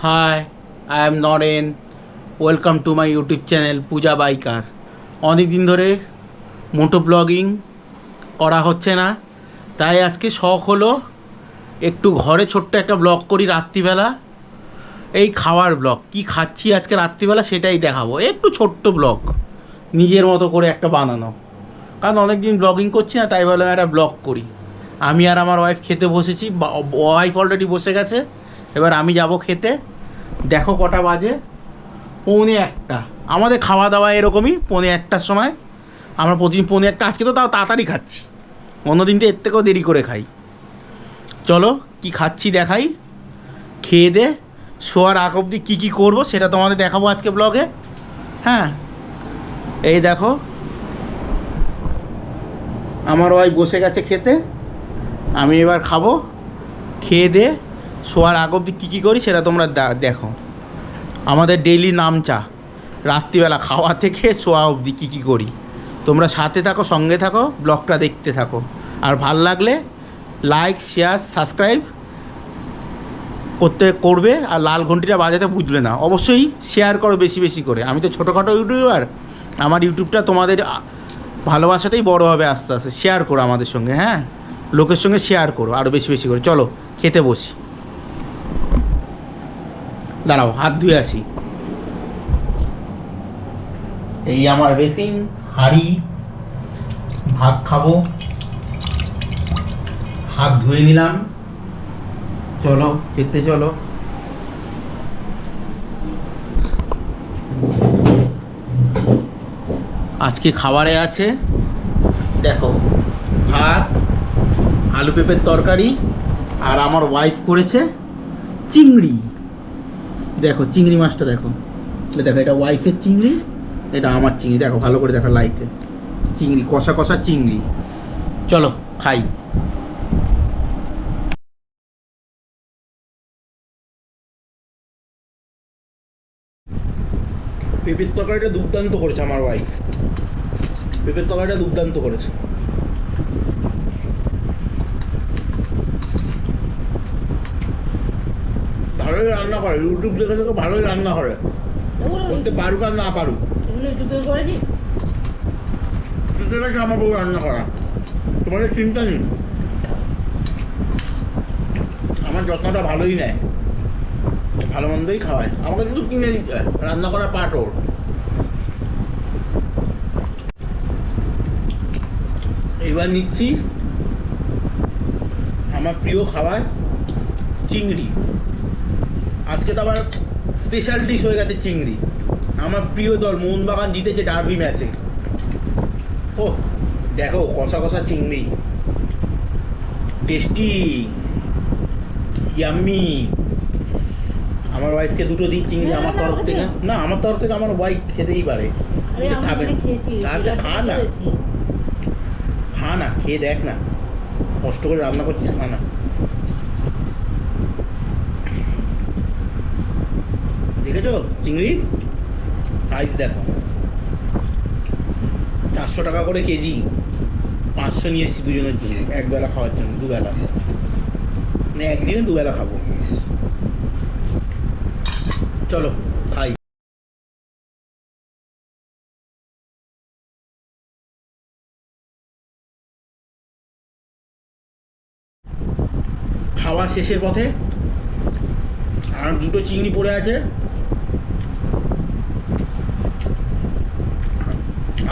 Hi, I am Noren. Welcome to my YouTube channel Puja biker. অনেক দিন ধরে মোটো blogging করা হচ্ছে না, তাই আজকে শখ হলো একটু ঘরে ছোট্ট একটা ব্লগ করি রাত্রিবেলা। এই খাওয়ার ব্লগ, কি খাচ্ছি আজকে রাত্রিবেলা সেটাই দেখাবো। একটু ছোট্ট ব্লগ নিজের মতো করে একটা বানানো, কারণ অনেক দিন ব্লগিং করছি না, তাই ভাবলাম একটা ব্লগ করি। আমি আর আমার ওয়াইফ খেতে বসেছি, ওয়াইফ অলরেডি বসে গেছে, এবার আমি যাব খেতে। দেখো কটা বাজে, 1:45। আমাদের খাওয়া দাওয়া এরকমই 1:45টার সময়। আমরা প্রতিদিন 1:45, আজকে তো তাও তাড়াতাড়ি খাচ্ছি, অন্যদিন তো এর থেকেও দেরি করে খাই। চলো কি খাচ্ছি দেখাই। খেয়ে দে শোয়ার আগ অবধি কী কী করবো সেটা তোমাদের দেখাবো আজকে ব্লগে। হ্যাঁ, এই দেখো আমার ওয়াইফ বসে গেছে খেতে, আমি এবার খাবো। খেয়ে দে শোয়ার আগ অবধি কী কী করি সেটা তোমরা দেখো। আমাদের ডেইলি নামচা রাত্রিবেলা খাওয়া থেকে শোয়া অবধি কী কী করি। তোমরা সাথে থাকো, সঙ্গে থাকো, ব্লগটা দেখতে থাকো। আর ভাল লাগলে লাইক, শেয়ার, সাবস্ক্রাইব করবে। আর লাল ঘন্টিটা বাজাতে বুঝবে না, অবশ্যই শেয়ার করো বেশি বেশি করে। আমি তো ছোটোখাটো ইউটিউবার, আমার ইউটিউবটা তোমাদের ভালোবাসাতেই বড় হবে আস্তে আস্তে। শেয়ার করো আমাদের সঙ্গে, হ্যাঁ, লোকের সঙ্গে শেয়ার করো আরও বেশি বেশি করে। চলো খেতে বসি। দাঁড়াও হাত ধুয়ে আসি। এই আমার বেসিন, হাঁড়ি, ভাত খাবো, হাত ধুয়ে নিলাম। চলো খেতে চলো। আজকে খাবারে আছে দেখো ভাত, আলু পেঁপের তরকারি, আর আমার ওয়াইফ করেছে চিংড়ি। দেখো চিংড়ি মাছটা দেখো, দেখো এটা ওয়াইফের চিংড়ি, এটা আমার চিংড়ি। দেখো ভালো করে দেখো লাইটে, চিংড়ি কষা কষা চিংড়ি। চলো খাই। পেঁপের তরকারিটা দুর্দান্ত করেছে আমার ওয়াইফ, পেঁপের তরকারিটা দুর্দান্ত করেছে। ভালোই রান্না করে, ইউটিউব দেখে দেখে ভালোই রান্না করে, করতে পারুক আর না পারুক। ঠিক আছে, আমার বউ রান্না করা, তোমাদের চিন্তা নেই। আমার যত্নটা ভালোই নেয়, ভালো মন্দই খাওয়ায়, আমাকে কিন্তু কিনে দিতে হয়, রান্না করা পার্ট ওর। এবার নিচ্ছি আমার প্রিয় খাবার চিংড়ি। আজকে তো আবার স্পেশাল ডিশ হয়ে গেছে চিংড়ি। আমার প্রিয় দল মোহনবাগান জিতেছে ডার্বি ম্যাচে। ও দেখো কষা কষা চিংড়ি, টেস্টি, ইয়াম্মি। আমার ওয়াইফকে দুটো দিই চিংড়ি আমার তরফ থেকে। না, আমার তরফ থেকে আমার ওয়াইফ খেতেই পারে। খাবে, আচ্ছা খা না, খা না, খেয়ে দেখ না, কষ্ট করে রান্না করছিস, খা না। দেখেছো চিংড়ির সাইজ দেখো, 400 টাকা করে কেজি, 500 নিয়ে এসেছি দুজনের জন্য, একবেলা খাওয়ার জন্য, দুবেলা মানে একদিনে দুবেলা খাবো। চলো খাই। খাওয়া শেষের পথে আর দুটো চিংড়ি পড়ে আছে।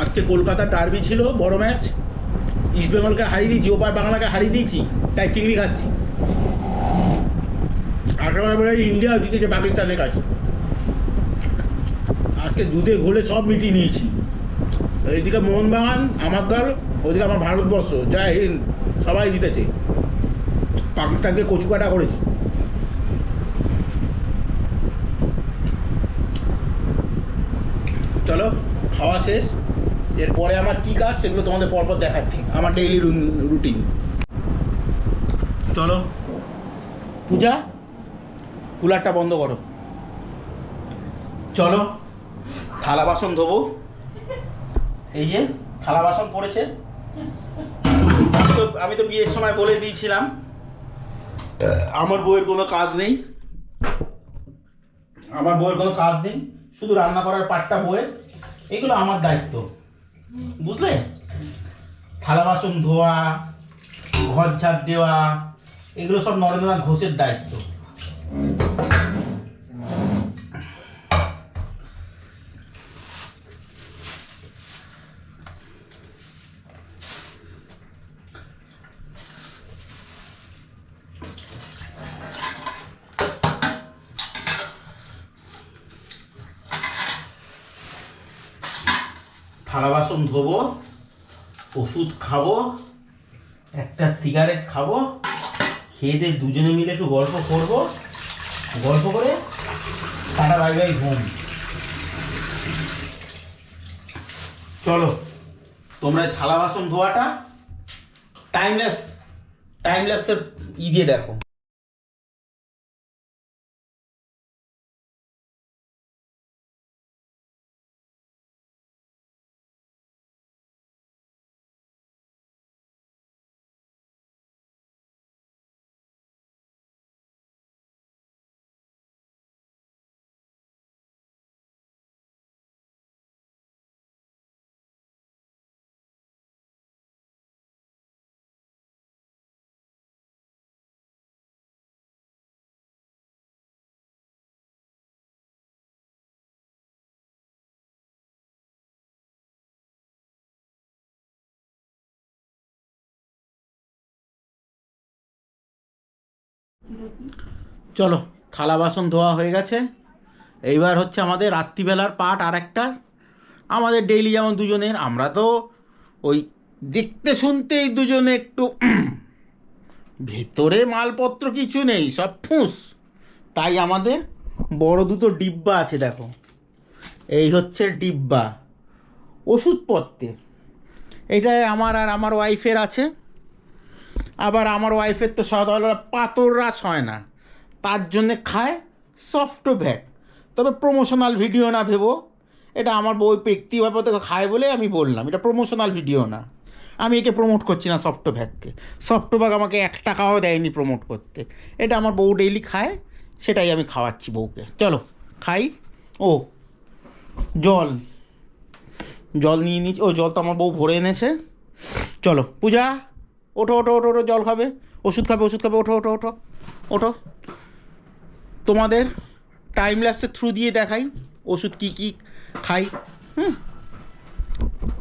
আজকে কলকাতার ডার্বি ছিল, বড় ম্যাচ, ইস্টবেঙ্গলকে হারিয়ে দিয়েছি, ওপার বাংলাকে হারিয়ে দিয়েছি, তাই চিংড়ি খাচ্ছি। আশা করা বলে ইন্ডিয়া জিতেছে পাকিস্তানের কাছে। আজকে দুধে ঘোলে সব মিটিয়ে নিয়েছি। এইদিকে মোহনবাগান আমার দল, ওইদিকে আমার ভারতবর্ষ, জয় হিন্দ, সবাই জিতেছে, পাকিস্তানকে কচুকাটা করেছে। চলো খাওয়া শেষ, এরপরে আমার কী কাজ সেগুলো তোমাদের পরপর দেখাচ্ছি, আমার ডেইলি রুটিন। চলো পূজা, কুলারটা বন্ধ করো। চলো থালা বাসন ধোবো। এই যে থালা বাসন পড়েছে, আমি তো বিয়ের সময় বলে দিয়েছিলাম আমার বউয়ের কোনো কাজ নেই, আমার বউয়ের কোনো কাজ নেই, শুধু রান্না করার পাটটা বউয়ের, এগুলো আমার দায়িত্ব, বুঝলে? থালা বাসন ধোয়া, ঘর ঝাড় দেওয়া, এগুলো সব নরেন্দ্রনাথ ঘোষের দায়িত্ব। থালা বাসন ধোবো, ওষুধ খাবো, একটা সিগারেট খাবো, খেয়ে দিয়ে দুজনে মিলে একটু গল্প করবো, গল্প করে টাটা বাই বাই ঘুম। চলো তোমরা থালা বাসন ধোয়াটা টাইম ল্যাপসের দিয়ে দেখো। চলো থালা বাসন ধোয়া হয়ে গেছে, এইবার হচ্ছে আমাদের রাত্রিবেলার পার্ট। আর একটা আমাদের ডেইলি যেমন দুজনের, আমরা তো ওই দেখতে শুনতেই দুজনে একটু ভেতরে মালপত্র কিছু নেই, সব ফুঁস। তাই আমাদের বড় দুটো ডিব্বা আছে, দেখো এই হচ্ছে ডিব্বা ওষুধপত্রের। এইটায় আমার আর আমার ওয়াইফের আছে। আবার আমার ওয়াইফের তো সকালবেলা পাতর রাস হয় না, তার জন্যে খায় সফটভ্যাক। তবে প্রমোশনাল ভিডিও না ভেবো, এটা আমার বই ব্যক্তিগত খায় বলে আমি বললাম, এটা প্রমোশনাল ভিডিও না। আমি একে প্রমোট করছি না সফটভ্যাককে, সফটভ্যাক আমাকে 1 টাকাও দেয়নি প্রমোট করতে। এটা আমার বউ ডেইলি খায়, সেটাই আমি খাওয়াচ্ছি বউকে। চলো খাই। ও জল নিয়ে নিচ্ছি, ও জল তো আমার বউ ভরে এনেছে। চলো পূজা, ওঠো ওঠো ওঠো ওঠো, জল খাবে, ওষুধ খাবে, ওঠো ওঠো ওঠো ওঠো। তোমাদের টাইম ল্যাপসের থ্রু দিয়ে দেখাই ওষুধ কী কী খাই।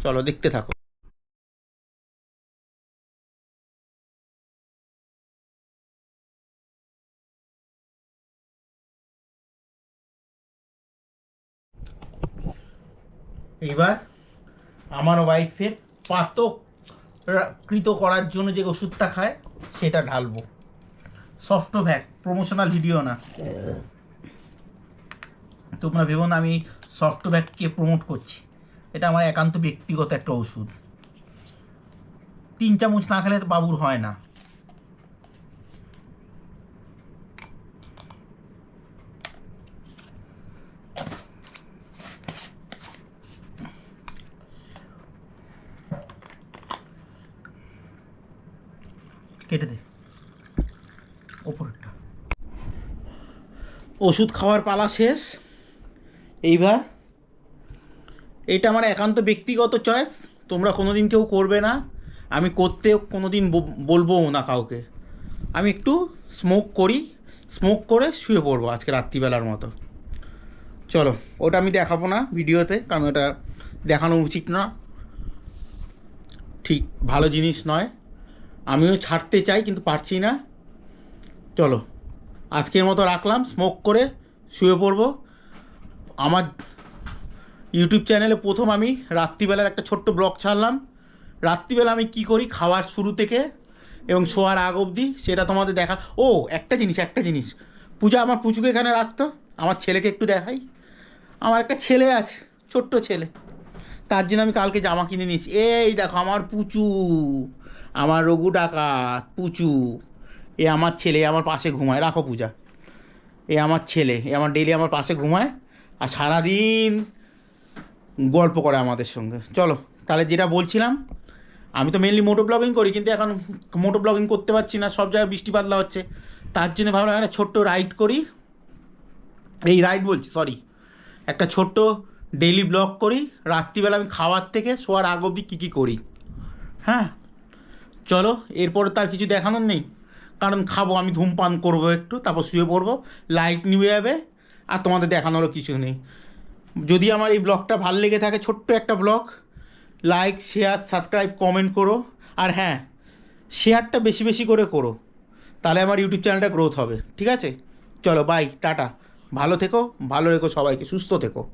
চলো দেখতে থাকো। এইবার আমার ওয়াইফের পাতকৃত করার জন্য যে ওষুধটা খায় সেটা ঢালবো। সফটভ্যাক, প্রমোশনাল ভিডিও না, তোমরা ভেবো না আমি সফটভ্যাককে প্রমোট করছি। এটা আমার একান্ত ব্যক্তিগত একটা ওষুধ, 3 চামচ না খেলে তো বাবুর হয় না। কেটে দে ওপরটা। ওষুধ খাওয়ার পালা শেষ। এইবার এটা আমার একান্ত ব্যক্তিগত চয়েস, তোমরা কোনো দিন কেউ করবে না, আমি করতে কোনো দিন বলবোও না কাউকে। আমি একটু স্মোক করে শুয়ে পড়বো আজকে রাত্রিবেলার মতো। চলো ওটা আমি দেখাবো না ভিডিওতে, কারণ ওটা দেখানো উচিত না, ঠিক ভালো জিনিস নয়। আমিও ছাড়তে চাই কিন্তু পারছি না। চলো আজকের মতো রাখলাম, স্মোক করে শুয়ে পড়বো। আমার ইউটিউব চ্যানেলে প্রথম আমি রাত্রিবেলার একটা ছোট্ট ব্লগ ছাড়লাম, রাত্রিবেলা আমি কি করি খাওয়ার শুরু থেকে এবং শোয়ার আগ অবধি, সেটা তোমাদের দেখা। ও একটা জিনিস, পূজা আমার পুচুকে এখানে রাখতো, আমার ছেলেকে একটু দেখাই। আমার একটা ছেলে আছে, ছোট্ট ছেলে, তার জন্য আমি কালকে জামা কিনে নিয়েছি। এই দেখো আমার পুচু, আমার রঘু ডাকাত পুচু, এ আমার ছেলে, আমার পাশে ঘুমায়। রাখো পূজা, এ আমার ছেলে, এ আমার ডেইলি আমার পাশে ঘুমায় আর সারাদিন গল্প করে আমাদের সঙ্গে। চলো তাহলে যেটা বলছিলাম, আমি তো মেনলি মোটো ব্লগিং করি, কিন্তু এখন মোটো ব্লগিং করতে পারছি না, সব জায়গায় বৃষ্টি বাদলা হচ্ছে। তার জন্য ভাবলাম একটা ছোট্ট রাইড করি, এই রাইট বলছি, সরি, একটা ছোট্ট ডেইলি ব্লগ করি রাত্রিবেলা আমি খাওয়ার থেকে শোয়ার আগ অবধি কী কী করি। হ্যাঁ, চলো, এরপরে তার কিছু দেখানোর নেই, কারণ খাবো, আমি ধূমপান করবো একটু, তারপর শুয়ে পড়বো, লাইট নিভে যাবে, আর তোমাদের দেখানোরও কিছু নেই। যদি আমার এই ব্লগটা ভালো লেগে থাকে, ছোট্ট একটা blog, like share subscribe comment করো। আর হ্যাঁ, শেয়ারটা বেশি বেশি করে করো, তাহলে আমার ইউটিউব চ্যানেলটা গ্রোথ হবে। ঠিক আছে, চলো বাই, টাটা, ভালো থেকো, ভালো রেখো সবাইকে, সুস্থ থেকো।